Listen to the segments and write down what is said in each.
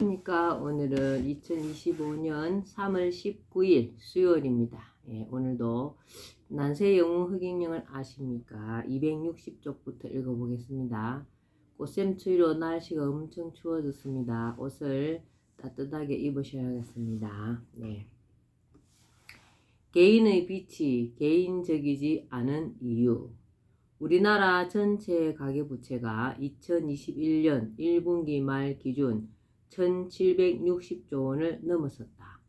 안녕하십니까. 오늘은 2025년 3월 19일 수요일입니다. 오늘도 난세 영웅 흑익령을 아십니까? 260쪽부터 읽어보겠습니다. 꽃샘 추위로 날씨가 엄청 추워졌습니다. 옷을 따뜻하게 입으셔야겠습니다. 개인의 빛이 개인적이지 않은 이유. 우리나라 전체 가계부채가 2021년 1분기 말 기준 1760조 원을 넘어섰다.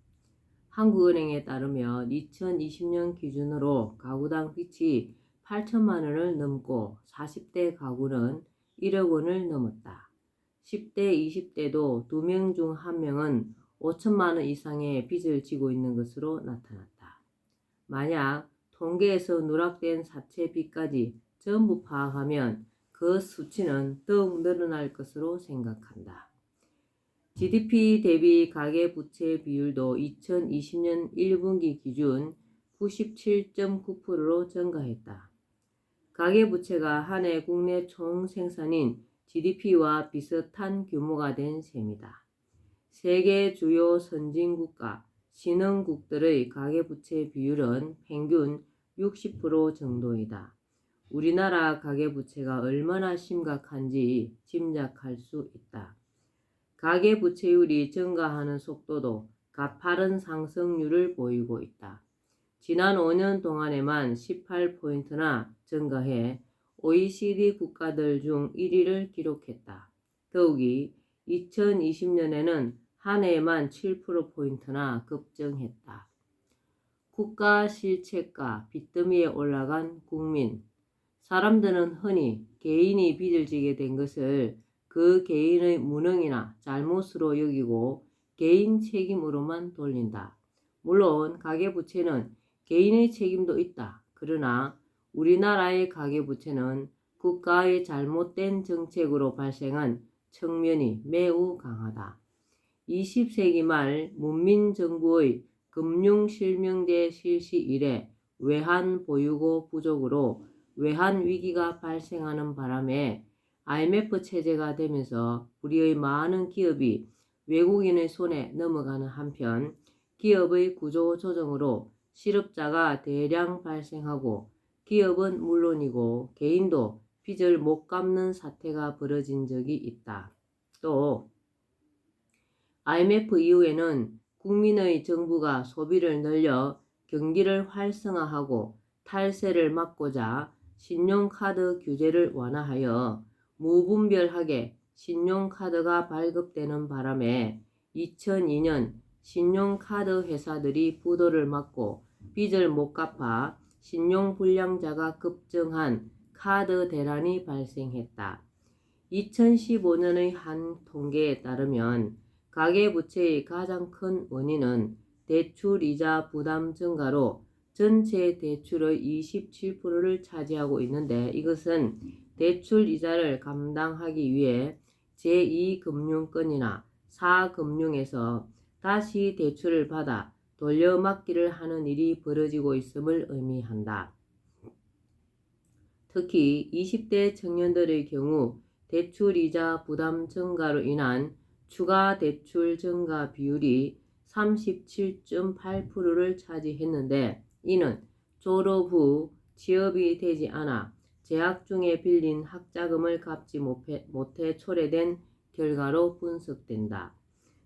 한국은행에 따르면 2020년 기준으로 가구당 빚이 8천만 원을 넘고 40대 가구는 1억 원을 넘었다. 10대, 20대도 2명 중 1명은 5천만 원 이상의 빚을 지고 있는 것으로 나타났다. 만약 통계에서 누락된 사채 빚까지 전부 파악하면 그 수치는 더욱 늘어날 것으로 생각한다. GDP 대비 가계부채 비율도 2020년 1분기 기준 97.9%로 증가했다. 가계부채가 한 해 국내 총생산인 GDP와 비슷한 규모가 된 셈이다. 세계 주요 선진국가, 신흥국들의 가계부채 비율은 평균 60% 정도이다. 우리나라 가계부채가 얼마나 심각한지 짐작할 수 있다. 가계부채율이 증가하는 속도도 가파른 상승률을 보이고 있다. 지난 5년 동안에만 18포인트나 증가해 OECD 국가들 중 1위를 기록했다. 더욱이 2020년에는 한 해에만 7%포인트나 급증했다. 국가 실채가 빚더미에 올라간 국민. 사람들은 흔히 개인이 빚을 지게 된 것을 그 개인의 무능이나 잘못으로 여기고 개인 책임으로만 돌린다. 물론 가계부채는 개인의 책임도 있다. 그러나 우리나라의 가계부채는 국가의 잘못된 정책으로 발생한 측면이 매우 강하다. 20세기 말 문민정부의 금융실명제 실시 이래 외환 보유고 부족으로 외환 위기가 발생하는 바람에 IMF 체제가 되면서 우리의 많은 기업이 외국인의 손에 넘어가는 한편 기업의 구조 조정으로 실업자가 대량 발생하고 기업은 물론이고 개인도 빚을 못 갚는 사태가 벌어진 적이 있다. 또 IMF 이후에는 국민의 정부가 소비를 늘려 경기를 활성화하고 탈세를 막고자 신용카드 규제를 완화하여 무분별하게 신용카드가 발급되는 바람에 2002년 신용카드 회사들이 부도를 맞고 빚을 못 갚아 신용불량자가 급증한 카드 대란이 발생했다. 2015년의 한 통계에 따르면 가계부채의 가장 큰 원인은 대출이자 부담 증가로 전체 대출의 27%를 차지하고 있는데 이것은 대출 이자를 감당하기 위해 제2금융권이나 4금융에서 다시 대출을 받아 돌려막기를 하는 일이 벌어지고 있음을 의미한다. 특히 20대 청년들의 경우 대출이자 부담 증가로 인한 추가 대출 증가 비율이 37.8%를 차지했는데 이는 졸업 후 취업이 되지 않아 재학 중에 빌린 학자금을 갚지 못해 초래된 결과로 분석된다.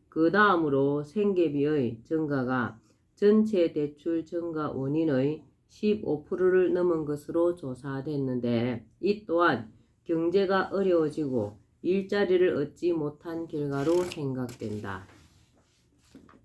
그 다음으로 생계비의 증가가 전체 대출 증가 원인의 15%를 넘은 것으로 조사됐는데 이 또한 경제가 어려워지고 일자리를 얻지 못한 결과로 생각된다.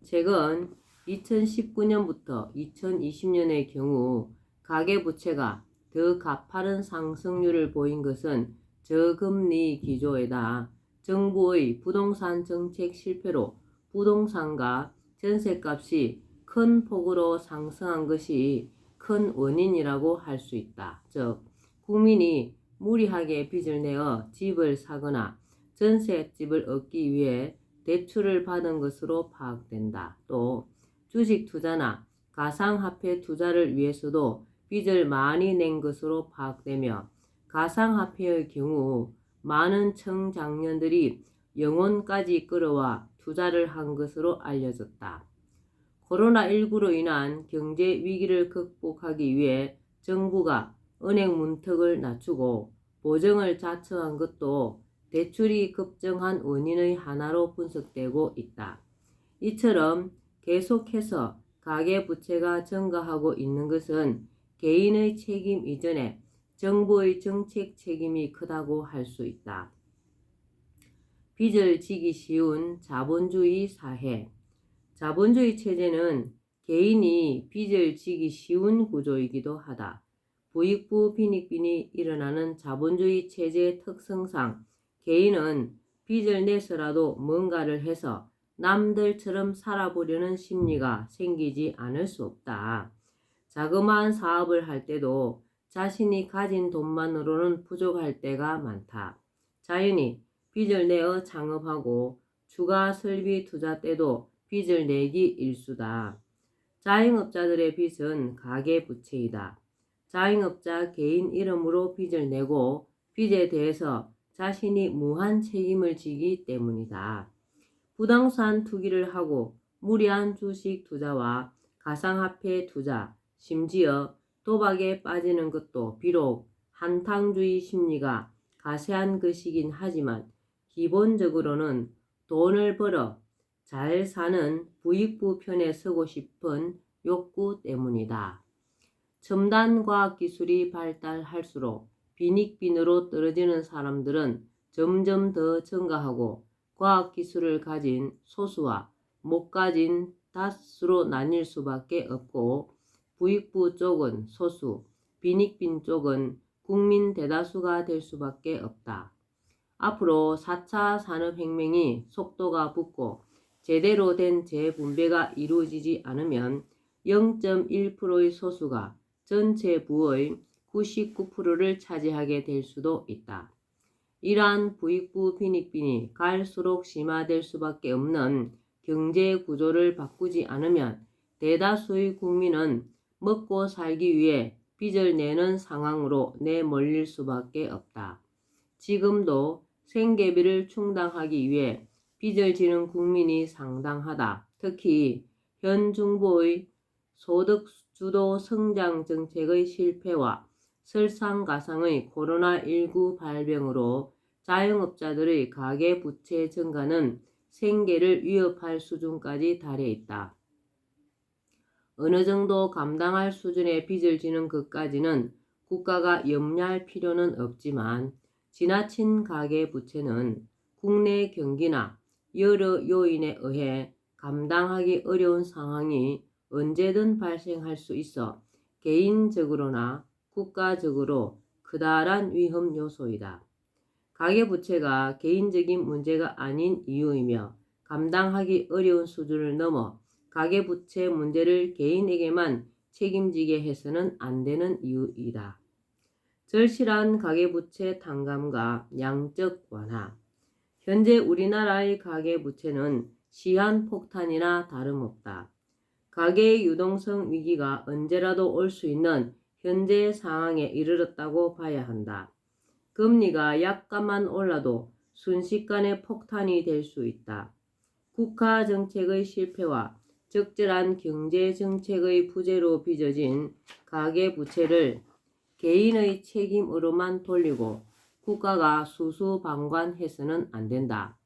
최근 2019년부터 2020년의 경우 가계부채가 더 가파른 상승률을 보인 것은 저금리 기조에다 정부의 부동산 정책 실패로 부동산과 전셋값이 큰 폭으로 상승한 것이 큰 원인이라고 할 수 있다. 즉, 국민이 무리하게 빚을 내어 집을 사거나 전셋집을 얻기 위해 대출을 받은 것으로 파악된다. 또 주식 투자나 가상화폐 투자를 위해서도 빚을 많이 낸 것으로 파악되며 가상화폐의 경우 많은 청장년들이 영혼까지 끌어와 투자를 한 것으로 알려졌다. 코로나19로 인한 경제 위기를 극복하기 위해 정부가 은행 문턱을 낮추고 보증을 자처한 것도 대출이 급증한 원인의 하나로 분석되고 있다. 이처럼 계속해서 가계부채가 증가하고 있는 것은 개인의 책임 이전에 정부의 정책 책임이 크다고 할 수 있다. 빚을 지기 쉬운 자본주의 사회. 자본주의 체제는 개인이 빚을 지기 쉬운 구조이기도 하다. 부익부 빈익빈이 일어나는 자본주의 체제의 특성상 개인은 빚을 내서라도 뭔가를 해서 남들처럼 살아보려는 심리가 생기지 않을 수 없다. 자그마한 사업을 할 때도 자신이 가진 돈만으로는 부족할 때가 많다. 자연히 빚을 내어 창업하고 추가 설비 투자 때도 빚을 내기 일쑤다. 자영업자들의 빚은 가계부채이다. 자영업자 개인 이름으로 빚을 내고 빚에 대해서 자신이 무한 책임을 지기 때문이다. 부동산 투기를 하고 무리한 주식 투자와 가상화폐 투자, 심지어 도박에 빠지는 것도 비록 한탕주의 심리가 가세한 것이긴 하지만 기본적으로는 돈을 벌어 잘 사는 부익부 편에 서고 싶은 욕구 때문이다. 첨단 과학기술이 발달할수록 빈익빈으로 떨어지는 사람들은 점점 더 증가하고 과학기술을 가진 소수와 못 가진 다수로 나뉠 수밖에 없고 부익부 쪽은 소수, 빈익빈 쪽은 국민 대다수가 될 수밖에 없다. 앞으로 4차 산업혁명이 속도가 붙고 제대로 된 재분배가 이루어지지 않으면 0.1%의 소수가 전체 부의 99%를 차지하게 될 수도 있다. 이러한 부익부 빈익빈이 갈수록 심화될 수밖에 없는 경제 구조를 바꾸지 않으면 대다수의 국민은 먹고 살기 위해 빚을 내는 상황으로 내몰릴 수밖에 없다. 지금도 생계비를 충당하기 위해 빚을 지는 국민이 상당하다. 특히 현 정부의 소득주도 성장 정책의 실패와 설상가상의 코로나19 발병으로 자영업자들의 가계부채 증가는 생계를 위협할 수준까지 달해 있다. 어느 정도 감당할 수준의 빚을 지는 것까지는 국가가 염려할 필요는 없지만 지나친 가계부채는 국내 경기나 여러 요인에 의해 감당하기 어려운 상황이 언제든 발생할 수 있어 개인적으로나 국가적으로 크다란 위험 요소이다. 가계부채가 개인적인 문제가 아닌 이유이며 감당하기 어려운 수준을 넘어 가계부채 문제를 개인에게만 책임지게 해서는 안 되는 이유이다. 절실한 가계부채 탕감과 양적 완화. 현재 우리나라의 가계부채는 시한폭탄이나 다름없다. 가계의 유동성 위기가 언제라도 올 수 있는 현재 상황에 이르렀다고 봐야 한다. 금리가 약간만 올라도 순식간에 폭탄이 될 수 있다. 국가 정책의 실패와 적절한 경제 정책의 부재로 빚어진 가계부채를 개인의 책임으로만 돌리고 국가가 수수방관해서는 안 된다.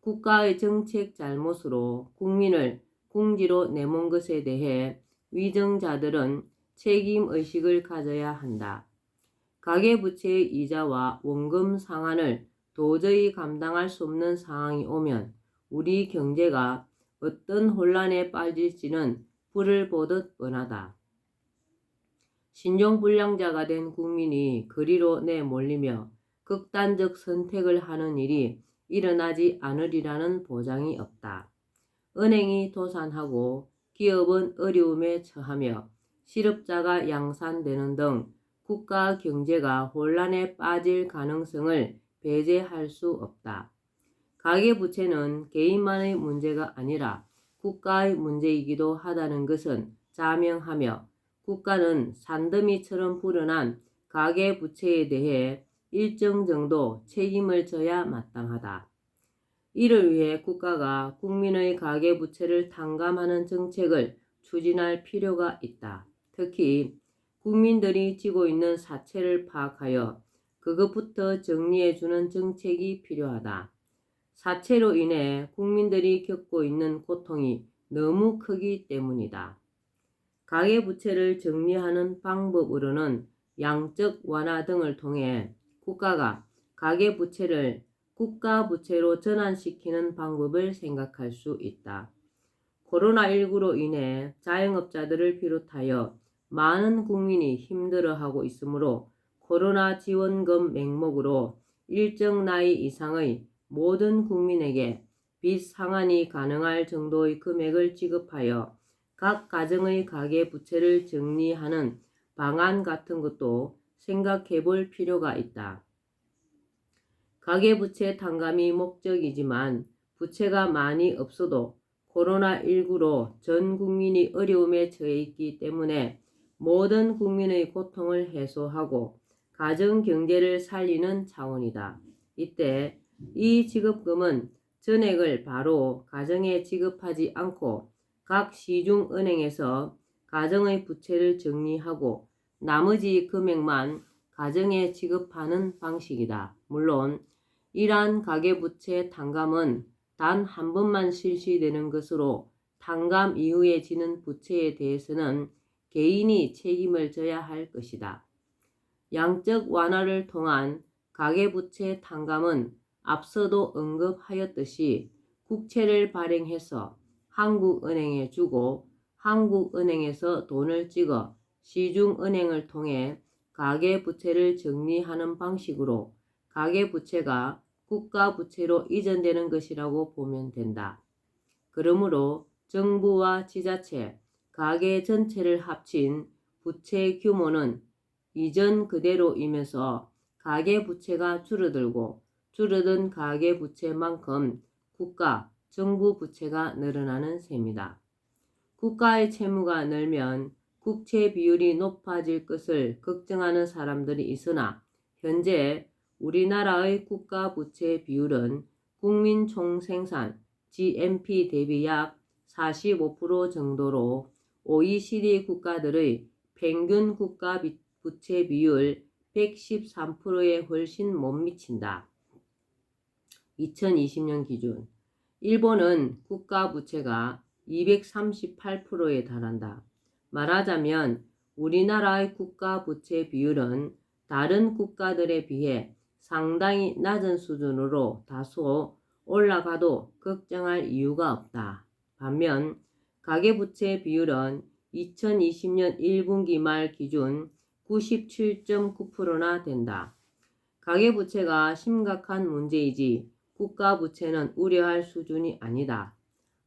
국가의 정책 잘못으로 국민을 궁지로 내몬 것에 대해 위정자들은 책임의식을 가져야 한다. 가계부채의 이자와 원금 상환을 도저히 감당할 수 없는 상황이 오면 우리 경제가 어떤 혼란에 빠질지는 불을 보듯 뻔하다. 신용불량자가 된 국민이 거리로 내몰리며 극단적 선택을 하는 일이 일어나지 않으리라는 보장이 없다. 은행이 도산하고 기업은 어려움에 처하며 실업자가 양산되는 등 국가 경제가 혼란에 빠질 가능성을 배제할 수 없다. 가계부채는 개인만의 문제가 아니라 국가의 문제이기도 하다는 것은 자명하며 국가는 산더미처럼 불어난 가계부채에 대해 일정 정도 책임을 져야 마땅하다. 이를 위해 국가가 국민의 가계부채를 탕감하는 정책을 추진할 필요가 있다. 특히 국민들이 지고 있는 사채를 파악하여 그것부터 정리해주는 정책이 필요하다. 사채로 인해 국민들이 겪고 있는 고통이 너무 크기 때문이다. 가계부채를 정리하는 방법으로는 양적 완화 등을 통해 국가가 가계부채를 국가부채로 전환시키는 방법을 생각할 수 있다. 코로나19로 인해 자영업자들을 비롯하여 많은 국민이 힘들어하고 있으므로 코로나 지원금 명목으로 일정 나이 이상의 모든 국민에게 빚 상환이 가능할 정도의 금액을 지급하여 각 가정의 가계부채를 정리하는 방안 같은 것도 생각해 볼 필요가 있다. 가계부채 탕감이 목적이지만 부채가 많이 없어도 코로나19로 전 국민이 어려움에 처해 있기 때문에 모든 국민의 고통을 해소하고 가정 경제를 살리는 차원이다. 이때 이 지급금은 전액을 바로 가정에 지급하지 않고 각 시중은행에서 가정의 부채를 정리하고 나머지 금액만 가정에 지급하는 방식이다. 물론 이러한 가계부채 탕감은 단 한 번만 실시되는 것으로 탕감 이후에 지는 부채에 대해서는 개인이 책임을 져야 할 것이다. 양적 완화를 통한 가계부채 탕감은 앞서도 언급하였듯이 국채를 발행해서 한국은행에 주고 한국은행에서 돈을 찍어 시중은행을 통해 가계부채를 정리하는 방식으로 가계부채가 국가부채로 이전되는 것이라고 보면 된다. 그러므로 정부와 지자체, 가계 전체를 합친 부채 규모는 이전 그대로이면서 가계부채가 줄어들고 줄어든 가계부채만큼 국가, 정부 부채가 늘어나는 셈이다. 국가의 채무가 늘면 국채 비율이 높아질 것을 걱정하는 사람들이 있으나 현재 우리나라의 국가 부채 비율은 국민 총생산 GNP 대비 약 45% 정도로 OECD 국가들의 평균 국가 부채 비율 113%에 훨씬 못 미친다. 2020년 기준 일본은 국가 부채가 238%에 달한다. 말하자면 우리나라의 국가 부채 비율은 다른 국가들에 비해 상당히 낮은 수준으로 다소 올라가도 걱정할 이유가 없다. 반면 가계부채 비율은 2020년 1분기 말 기준 97.9%나 된다. 가계부채가 심각한 문제이지 국가부채는 우려할 수준이 아니다.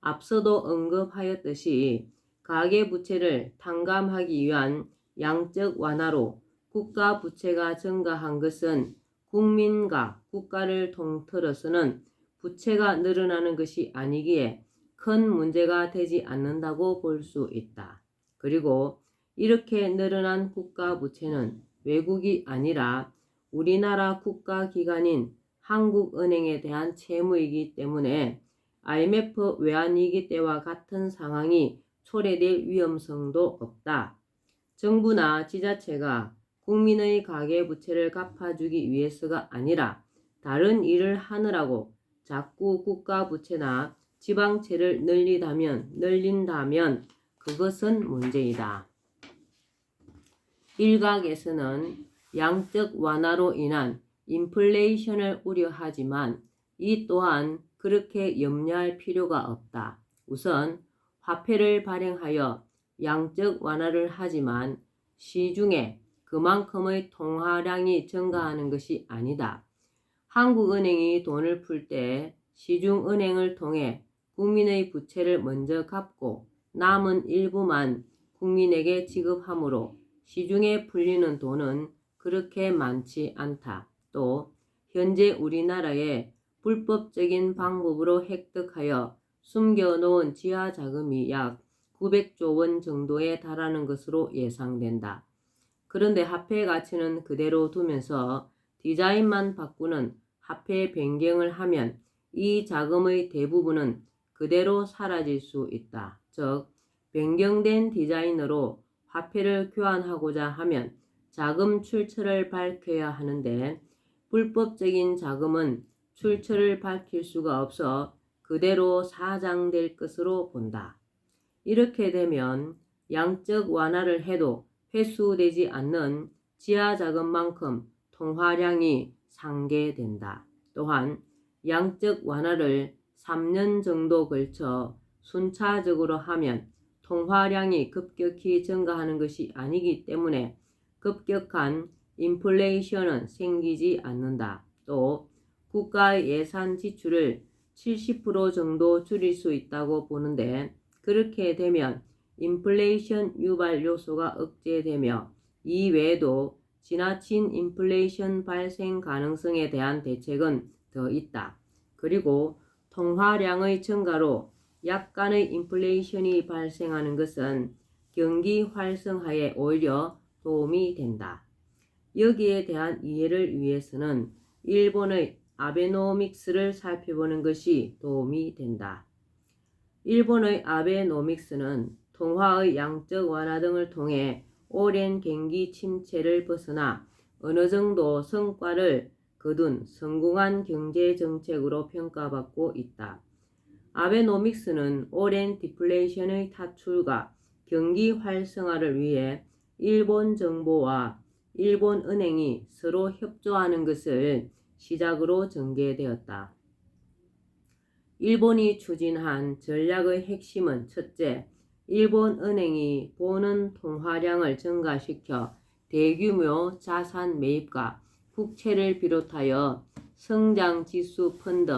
앞서도 언급하였듯이 가계부채를 탕감하기 위한 양적 완화로 국가부채가 증가한 것은 국민과 국가를 통틀어서는 부채가 늘어나는 것이 아니기에 큰 문제가 되지 않는다고 볼 수 있다. 그리고 이렇게 늘어난 국가부채는 외국이 아니라 우리나라 국가기관인 한국은행에 대한 채무이기 때문에 IMF 외환위기 때와 같은 상황이 초래될 위험성도 없다. 정부나 지자체가 국민의 가계부채를 갚아주기 위해서가 아니라 다른 일을 하느라고 자꾸 국가부채나 지방채를 늘린다면 그것은 문제이다. 일각에서는 양적 완화로 인한 인플레이션을 우려하지만 이 또한 그렇게 염려할 필요가 없다. 우선 화폐를 발행하여 양적 완화를 하지만 시중에 그만큼의 통화량이 증가하는 것이 아니다. 한국은행이 돈을 풀 때 시중은행을 통해 국민의 부채를 먼저 갚고 남은 일부만 국민에게 지급하므로 시중에 풀리는 돈은 그렇게 많지 않다. 또 현재 우리나라에 불법적인 방법으로 획득하여 숨겨놓은 지하자금이 약 900조 원 정도에 달하는 것으로 예상된다. 그런데 화폐 가치는 그대로 두면서 디자인만 바꾸는 화폐 변경을 하면 이 자금의 대부분은 그대로 사라질 수 있다. 즉, 변경된 디자인으로 화폐를 교환하고자 하면 자금 출처를 밝혀야 하는데 불법적인 자금은 출처를 밝힐 수가 없어 그대로 사장될 것으로 본다. 이렇게 되면 양적 완화를 해도 회수되지 않는 지하 자금만큼 통화량이 상계된다. 또한 양적 완화를 3년 정도 걸쳐 순차적으로 하면 통화량이 급격히 증가하는 것이 아니기 때문에 급격한 인플레이션은 생기지 않는다. 또 국가의 예산 지출을 70% 정도 줄일 수 있다고 보는데 그렇게 되면 인플레이션 유발 요소가 억제되며 이 외에도 지나친 인플레이션 발생 가능성에 대한 대책은 더 있다. 그리고 통화량의 증가로 약간의 인플레이션이 발생하는 것은 경기 활성화에 오히려 도움이 된다. 여기에 대한 이해를 위해서는 일본의 아베노믹스를 살펴보는 것이 도움이 된다. 일본의 아베노믹스는 통화의 양적 완화 등을 통해 오랜 경기 침체를 벗어나 어느 정도 성과를 거둔 성공한 경제 정책으로 평가받고 있다. 아베노믹스는 오랜 디플레이션의 탈출과 경기 활성화를 위해 일본 정부와 일본 은행이 서로 협조하는 것을 시작으로 전개되었다. 일본이 추진한 전략의 핵심은 첫째, 일본 은행이 보는 통화량을 증가시켜 대규모 자산 매입과 국채를 비롯하여 성장지수 펀드,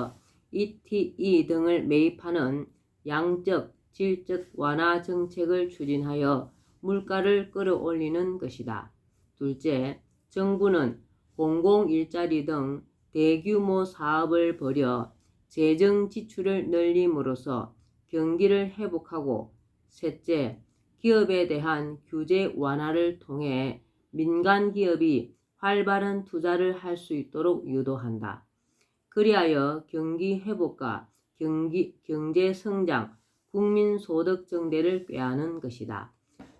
ETE 등을 매입하는 양적, 질적 완화 정책을 추진하여 물가를 끌어올리는 것이다. 둘째, 정부는 공공일자리 등 대규모 사업을 벌여 재정 지출을 늘림으로써 경기를 회복하고 셋째, 기업에 대한 규제 완화를 통해 민간 기업이 활발한 투자를 할 수 있도록 유도한다. 그리하여 경기 회복과 경제 성장, 국민 소득 증대를 꾀하는 것이다.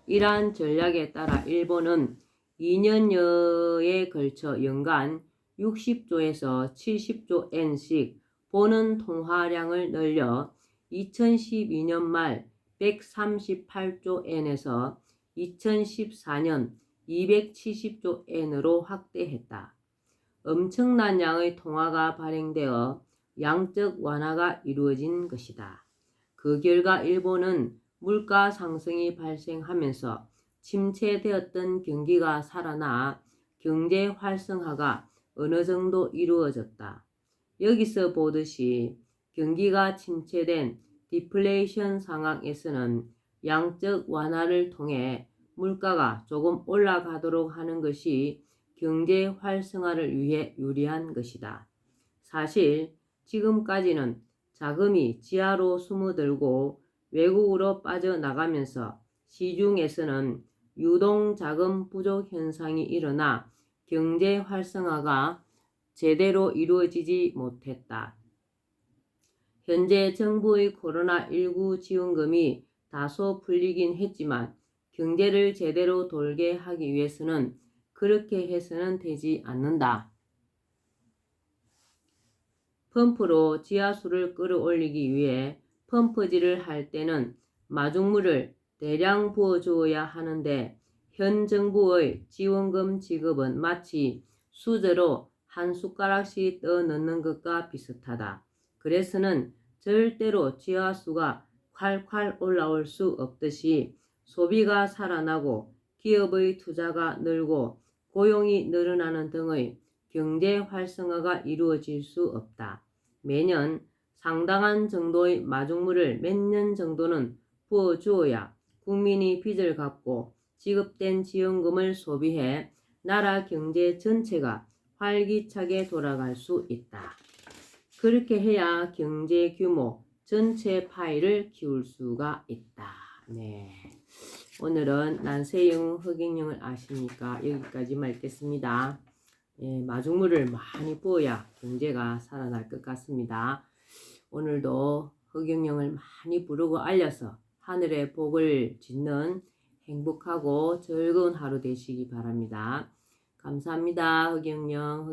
이러한 전략에 따라 일본은 2년여에 걸쳐 연간 60조에서 70조 엔씩 보는 통화량을 늘려 2012년 말 138조 엔에서 2014년 270조 엔으로 확대했다. 엄청난 양의 통화가 발행되어 양적 완화가 이루어진 것이다. 그 결과 일본은 물가 상승이 발생하면서 침체되었던 경기가 살아나 경제 활성화가 어느 정도 이루어졌다. 여기서 보듯이 경기가 침체된 디플레이션 상황에서는 양적 완화를 통해 물가가 조금 올라가도록 하는 것이 경제 활성화를 위해 유리한 것이다. 사실 지금까지는 자금이 지하로 숨어들고 외국으로 빠져나가면서 시중에서는 유동자금 부족 현상이 일어나 경제 활성화가 제대로 이루어지지 못했다. 현재 정부의 코로나19 지원금이 다소 풀리긴 했지만 경제를 제대로 돌게 하기 위해서는 그렇게 해서는 되지 않는다. 펌프로 지하수를 끌어올리기 위해 펌프질을 할 때는 마중물을 대량 부어주어야 하는데 현 정부의 지원금 지급은 마치 수저로 한 숟가락씩 떠 넣는 것과 비슷하다. 그래서는 절대로 지하수가 콸콸 올라올 수 없듯이 소비가 살아나고 기업의 투자가 늘고 고용이 늘어나는 등의 경제 활성화가 이루어질 수 없다. 매년 상당한 정도의 마중물을 몇 년 정도는 부어주어야 국민이 빚을 갚고 지급된 지원금을 소비해 나라 경제 전체가 활기차게 돌아갈 수 있다. 그렇게 해야 경제 규모 전체 파이를 키울 수가 있다. 네. 오늘은 난세형 흑행령을 아시니까 여기까지 말겠습니다. 마중물을 많이 부어야 경제가 살아날 것 같습니다. 오늘도 허경영을 많이 부르고 알려서 하늘의 복을 짓는 행복하고 즐거운 하루 되시기 바랍니다. 감사합니다. 허경영.